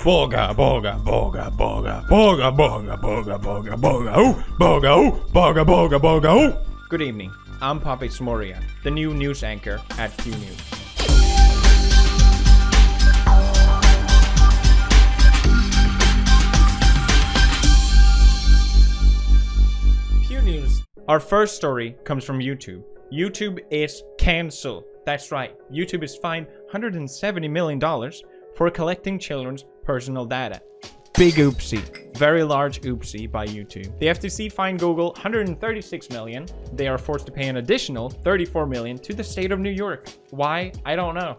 Boga, boga, boga, boga, boga, boga, boga, boga, boga, ooh, boga, ooh, boga, boga, boga, ooh. Good evening. I'm Papis Moria, the new news anchor at Q News. Q News. Our first story comes from YouTube. YouTube is cancelled. That's right. YouTube is fined $170 million for collecting children's personal data. Big oopsie. Very large oopsie by YouTube. The FTC fined Google $136 million. They are forced to pay an additional $34 million to the state of New York. Why? I don't know.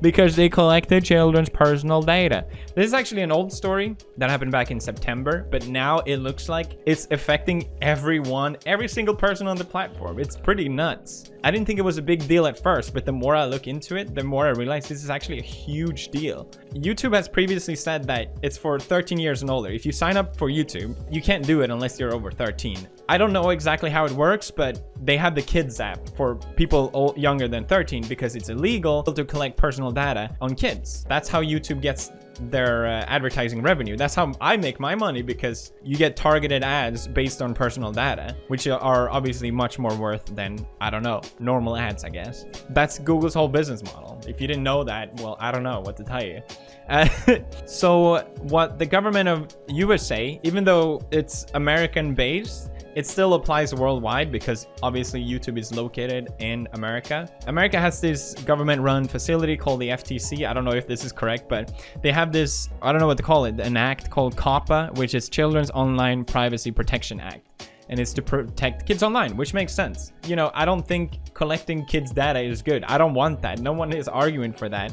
Because they collected children's personal data. This is actually an old story that happened back in September, but now it looks like it's affecting everyone, every single person on the platform. It's pretty nuts. I didn't think it was a big deal at first, but the more I look into it, the more I realize this is actually a huge deal. YouTube has previously said that it's for 13 years and older. If you sign up for YouTube, you can't do it unless you're over 13. I don't know exactly how it works, but they have the Kids app for people younger than 13 because it's illegal to collect personal data on kids. That's how YouTube gets their advertising revenue. That's how I make my money, because you get targeted ads based on personal data, which are obviously much more worth than, I don't know, normal ads, I guess. That's Google's whole business model. If you didn't know that, well, I don't know what to tell you. So what the government of USA, even though it's American based, it still applies worldwide because obviously YouTube is located in America. America has this government-run facility called the FTC. I don't know if this is correct, but they have this, I don't know what to call it, an act called COPPA, which is Children's Online Privacy Protection Act. And it's to protect kids online, which makes sense. You know, I don't think collecting kids' data is good. I don't want that. No one is arguing for that.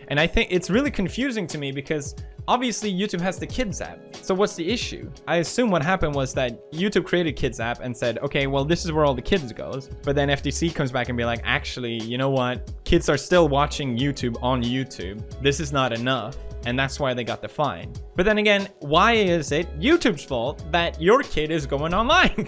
And I think it's really confusing to me because obviously YouTube has the Kids app. So what's the issue? I assume what happened was that YouTube created Kids app and said, okay, well, this is where all the kids goes. But then FTC comes back and be like, actually, you know what? Kids are still watching YouTube on YouTube. This is not enough. And that's why they got the fine. But then again, why is it YouTube's fault that your kid is going online?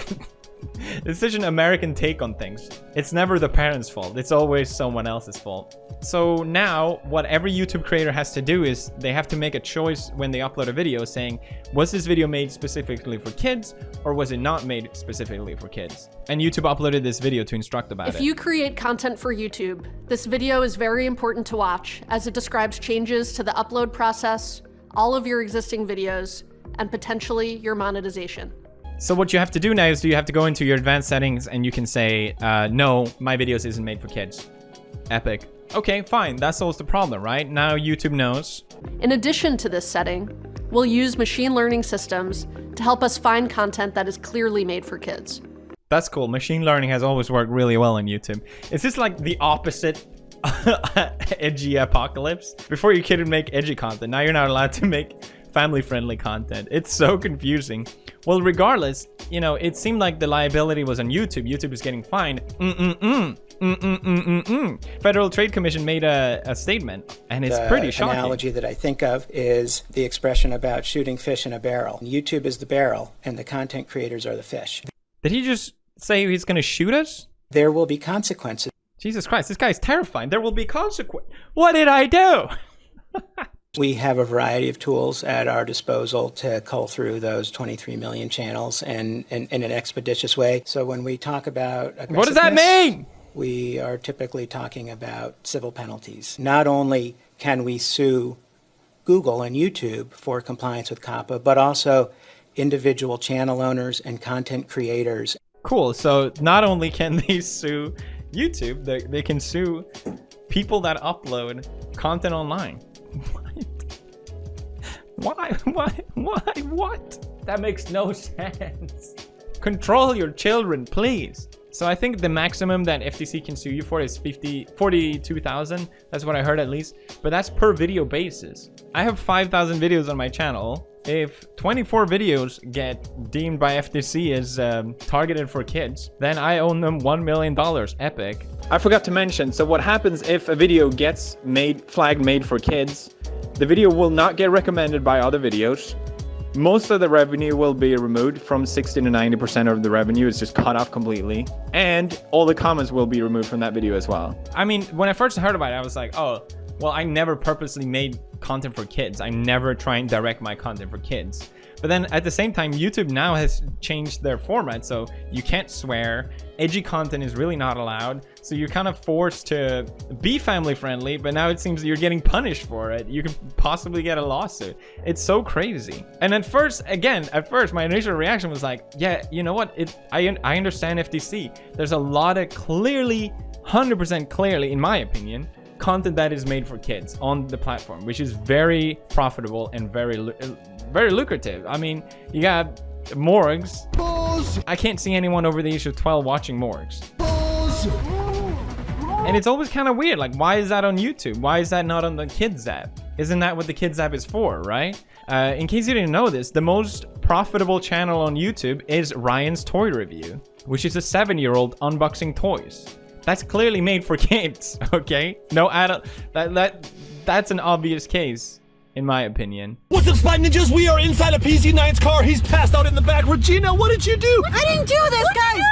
It's such an American take on things. It's never the parents' fault. It's always someone else's fault. So now what every YouTube creator has to do is they have to make a choice when they upload a video saying, was this video made specifically for kids or was it not made specifically for kids? And YouTube uploaded this video to instruct about it. If you create content for YouTube, this video is very important to watch as it describes changes to the upload process, all of your existing videos, and potentially your monetization. So what you have to do now is you have to go into your advanced settings and you can say, no, my videos isn't made for kids. Epic. Okay, fine. That solves the problem, right? Now YouTube knows. In addition to this setting, we'll use machine learning systems to help us find content that is clearly made for kids. That's cool. Machine learning has always worked really well on YouTube. Is this like the opposite edgy apocalypse? Before you couldn't make edgy content, now you're not allowed to make family-friendly content. It's so confusing. Well, regardless, you know, it seemed like the liability was on YouTube. YouTube is getting fined. Federal Trade Commission made a statement, and it's pretty shocking. The analogy that I think of is the expression about shooting fish in a barrel. YouTube is the barrel, and the content creators are the fish. Did he just say he's going to shoot us? There will be consequences. Jesus Christ, this guy's terrifying. There will be consequences. What did I do? We have a variety of tools at our disposal to cull through those 23 million channels and in an expeditious way. So when we talk about aggressiveness, what does that mean? We are typically talking about civil penalties. Not only can we sue Google and YouTube for compliance with COPPA, but also individual channel owners and content creators. Cool. So not only can they sue YouTube, they can sue people that upload content online. What? That makes no sense. Control your children, please. So I think the maximum that FTC can sue you for is 42,000. That's what I heard at least. But that's per video basis. I have 5,000 videos on my channel. If 24 videos get deemed by FTC as targeted for kids, then I own them $1 million. Epic. I forgot to mention, so what happens if a video gets flagged made for kids? The video will not get recommended by other videos. Most of the revenue will be removed. From 60 to 90% of the revenue is just cut off completely. And all the comments will be removed from that video as well. I mean, when I first heard about it, I was like, oh, well, I never purposely made content for kids. I never try and direct my content for kids. But then at the same time, YouTube now has changed their format, so you can't swear. Edgy content is really not allowed. So you're kind of forced to be family friendly, but now it seems you're getting punished for it. You can possibly get a lawsuit. It's so crazy. And at first, my initial reaction was like, yeah, you know what? I understand FTC. There's a lot of clearly, 100% clearly, in my opinion, content that is made for kids on the platform, which is very profitable and very lucrative. I mean, you got Morgs. Balls. I can't see anyone over the age of 12 watching Morgs. Balls. And it's always kind of weird. Like, why is that on YouTube? Why is that not on the Kids app? Isn't that what the Kids app is for, right? In case you didn't know this, the most profitable channel on YouTube is Ryan's Toy Review, which is a 7-year-old unboxing toys. That's clearly made for kids, okay? No adult. That's an obvious case, in my opinion. What's up, Spy Ninjas? We are inside a PC9's car. He's passed out in the back. Regina, what did you do? I didn't do this, guys.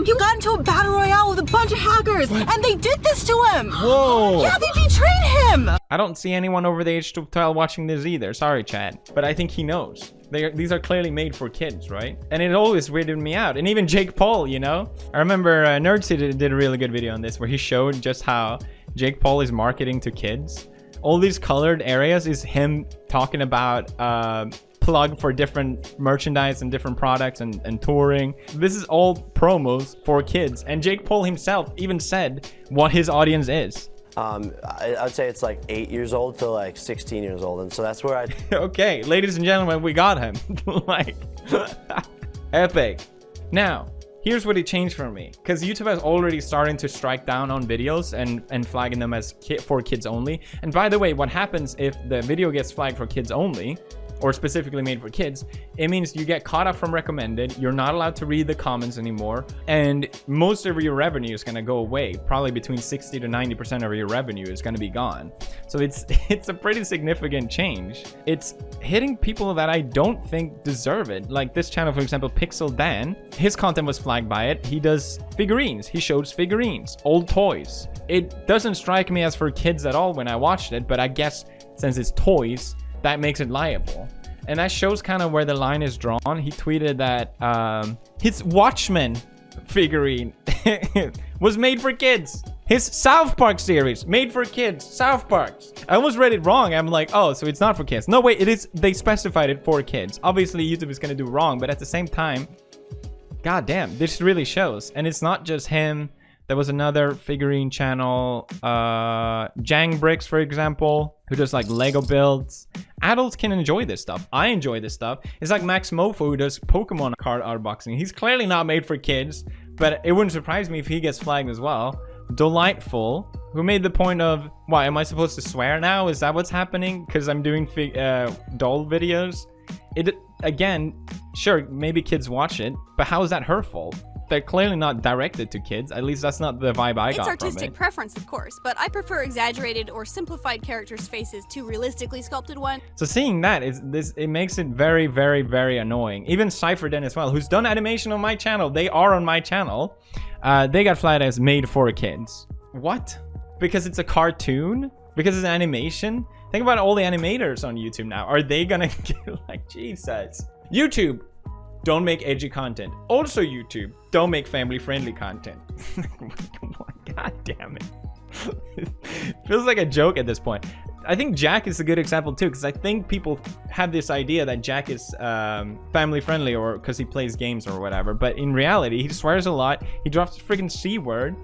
You got into a battle royale with a bunch of hackers, and they did this to him. Whoa. Yeah, they betrayed him. I don't see anyone over the age of 12 watching this either. Sorry, Chad. But I think he knows. These are clearly made for kids, right? And it always weirded me out. And even Jake Paul, you know? I remember Nerdseed did a really good video on this where he showed just how Jake Paul is marketing to kids. All these colored areas is him talking about plug for different merchandise and different products and touring. This is all promos for kids. And Jake Paul himself even said what his audience is. I'd say it's like 8 years old to like 16 years old, and so that's where I. Okay, ladies and gentlemen, we got him. Like, epic. Now, here's what it changed for me, because YouTube has already started to strike down on videos and flagging them as for kids only. And by the way, what happens if the video gets flagged for kids only, or specifically made for kids, it means you get caught up from recommended, you're not allowed to read the comments anymore, and most of your revenue is going to go away. Probably between 60 to 90% of your revenue is going to be gone. So it's a pretty significant change. It's hitting people that I don't think deserve it. Like this channel, for example, Pixel Dan, his content was flagged by it. He does figurines. He shows figurines, old toys. It doesn't strike me as for kids at all when I watched it, but I guess since it's toys, that makes it liable. And that shows kind of where the line is drawn. He tweeted that his Watchmen figurine was made for kids. His South Park series, made for kids. South Park. I almost read it wrong. I'm like, oh, so it's not for kids. No, wait, it is. They specified it for kids. Obviously, YouTube is going to do wrong, but at the same time, god damn, this really shows. And it's not just him. There was another figurine channel, Jang Bricks, for example, who does like Lego builds. Adults can enjoy this stuff. I enjoy this stuff. It's like Max Mofo, who does Pokemon card unboxing. He's clearly not made for kids, but it wouldn't surprise me if he gets flagged as well. Delightful, who made the point of, why, am I supposed to swear now? Is that what's happening? Because I'm doing doll videos? Again, sure, maybe kids watch it, but how is that her fault? They're clearly not directed to kids. At least that's not the vibe I got from it. It's artistic preference, of course, but I prefer exaggerated or simplified characters' faces to realistically sculpted ones. So seeing that, it makes it very, very, very annoying. Even CypherDen as well, who's done animation on my channel. They are on my channel. They got flagged as made for kids. What? Because it's a cartoon? Because it's an animation? Think about all the animators on YouTube now. Are they gonna get like, Jesus? YouTube, don't make edgy content. Also YouTube, don't make family-friendly content. God damn it. It feels like a joke at this point. I think Jack is a good example too, because I think people have this idea that Jack is family-friendly or because he plays games or whatever. But in reality, he swears a lot. He drops the freaking C word.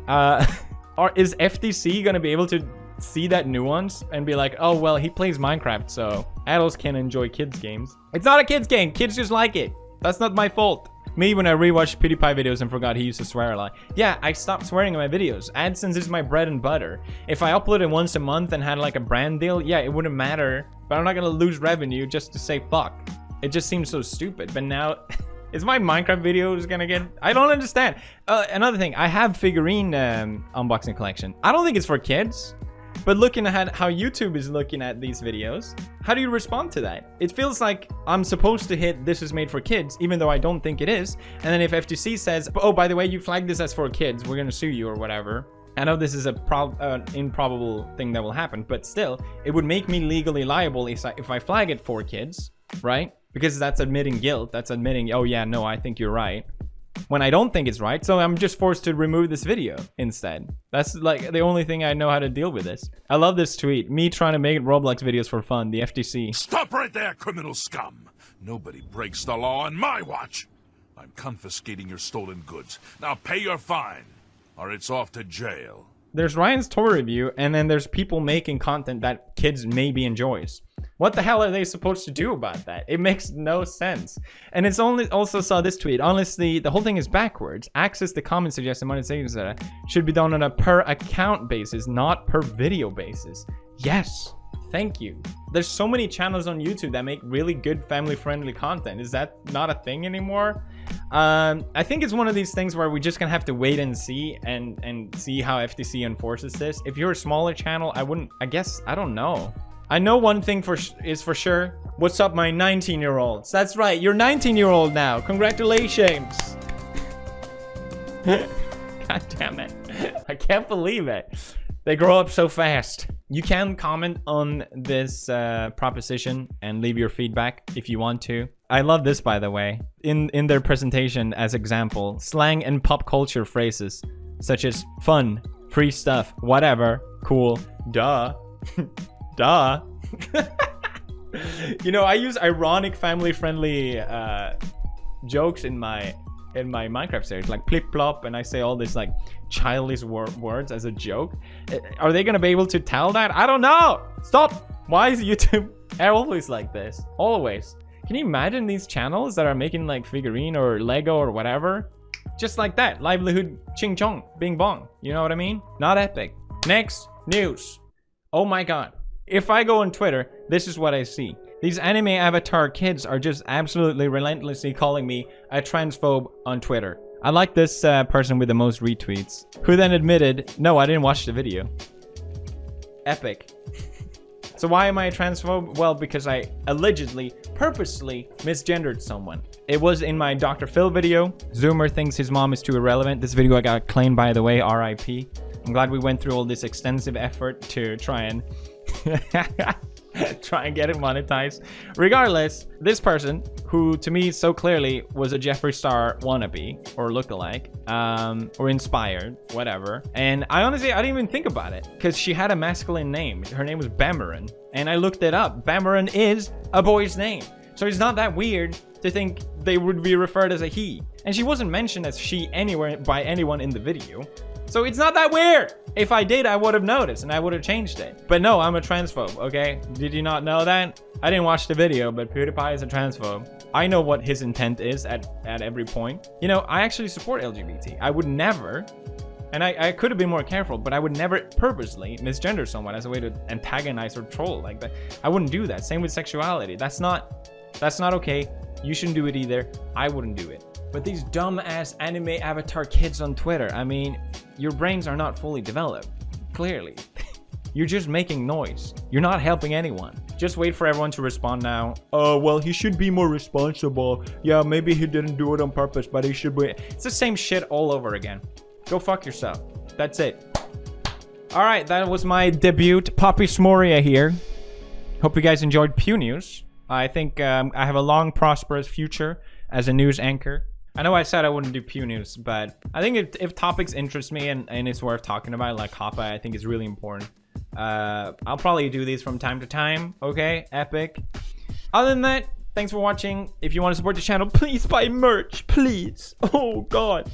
Or is FTC gonna be able to see that nuance and be like, oh, well, he plays Minecraft, so adults can enjoy kids' games. It's not a kids' game. Kids just like it. That's not my fault. Me, when I rewatched PewDiePie videos and forgot he used to swear a lot. Yeah, I stopped swearing in my videos. AdSense is my bread and butter. If I uploaded once a month and had like a brand deal, yeah, it wouldn't matter. But I'm not gonna lose revenue just to say fuck. It just seems so stupid. But now, is my Minecraft videos gonna get... I don't understand. Another thing, I have figurine unboxing collection. I don't think it's for kids. But looking at how YouTube is looking at these videos, how do you respond to that? It feels like I'm supposed to hit this is made for kids, even though I don't think it is. And then if FTC says, oh, by the way, you flagged this as for kids, we're going to sue you or whatever. I know this is a improbable thing that will happen, but still, it would make me legally liable if I flag it for kids, right? Because that's admitting guilt. That's admitting, oh yeah, no, I think you're right, when I don't think it's right. So I'm just forced to remove this video instead. That's like the only thing I know how to deal with this. I love this tweet. Me trying to make Roblox videos for fun. The FTC. Stop right there, criminal scum. Nobody breaks the law on my watch. I'm confiscating your stolen goods. Now pay your fine, or it's off to jail. There's Ryan's toy review, and then there's people making content that kids maybe enjoys. What the hell are they supposed to do about that? It makes no sense. And it's also saw this tweet. Honestly, the whole thing is backwards. Access to comment suggested monetization, etc. should be done on a per account basis, not per video basis. Yes. Thank you. There's so many channels on YouTube that make really good family-friendly content. Is that not a thing anymore? I think it's one of these things where we're just gonna have to wait and see and see how FTC enforces this. If you're a smaller channel, I don't know. I know one thing is for sure. What's up, my 19-year-olds? That's right, you're 19-year-old now. Congratulations. God damn it. I can't believe it. They grow up so fast. You can comment on this proposition and leave your feedback if you want to. I love this, by the way. In their presentation as example, slang and pop culture phrases such as fun, free stuff, whatever, cool, duh, duh. You know, I use ironic family-friendly jokes in my Minecraft series, like plip plop, and I say all these like childish words as a joke. Are they gonna be able to tell that? I don't know. Stop. Why is YouTube always like this? Always. Can you imagine these channels that are making like figurine or Lego or whatever? Just like that. Livelihood ching chong, bing bong. You know what I mean? Not epic. Next news. Oh my god. If I go on Twitter, this is what I see. These anime avatar kids are just absolutely relentlessly calling me a transphobe on Twitter. I like this person with the most retweets, who then admitted, no, I didn't watch the video. Epic. So why am I a transphobe? Well, because I allegedly, purposely misgendered someone. It was in my Dr. Phil video. Zoomer thinks his mom is too irrelevant. This video I got claimed, by the way, RIP. I'm glad we went through all this extensive effort to try and get it monetized. Regardless, this person, who to me so clearly was a Jeffree Star wannabe or lookalike, or inspired, whatever. And I didn't even think about it because she had a masculine name. Her name was Bamaran, and I looked it up. Bamaran is a boy's name, so it's not that weird to think they would be referred as a he. And she wasn't mentioned as she anywhere by anyone in the video. So it's not that weird. If I did, I would have noticed and I would have changed it. But no, I'm a transphobe, okay? Did you not know that? I didn't watch the video, but PewDiePie is a transphobe. I know what his intent is at every point. You know, I actually support LGBT. I would never, and I could have been more careful, but I would never purposely misgender someone as a way to antagonize or troll like that. I wouldn't do that. Same with sexuality. That's not okay. You shouldn't do it either. I wouldn't do it. But these dumb-ass anime avatar kids on Twitter, I mean, your brains are not fully developed, clearly. You're just making noise. You're not helping anyone. Just wait for everyone to respond now. Oh, well, he should be more responsible. Yeah, maybe he didn't do it on purpose, but he should be. It's the same shit all over again. Go fuck yourself. That's it. All right, that was my debut. Poppy Smoria here. Hope you guys enjoyed Pew News. I think I have a long, prosperous future as a news anchor. I know I said I wouldn't do Pew News, but I think if topics interest me and it's worth talking about, like COPPA, I think is really important. I'll probably do these from time to time, okay? Epic. Other than that, thanks for watching. If you want to support the channel, please buy merch, please. Oh, God.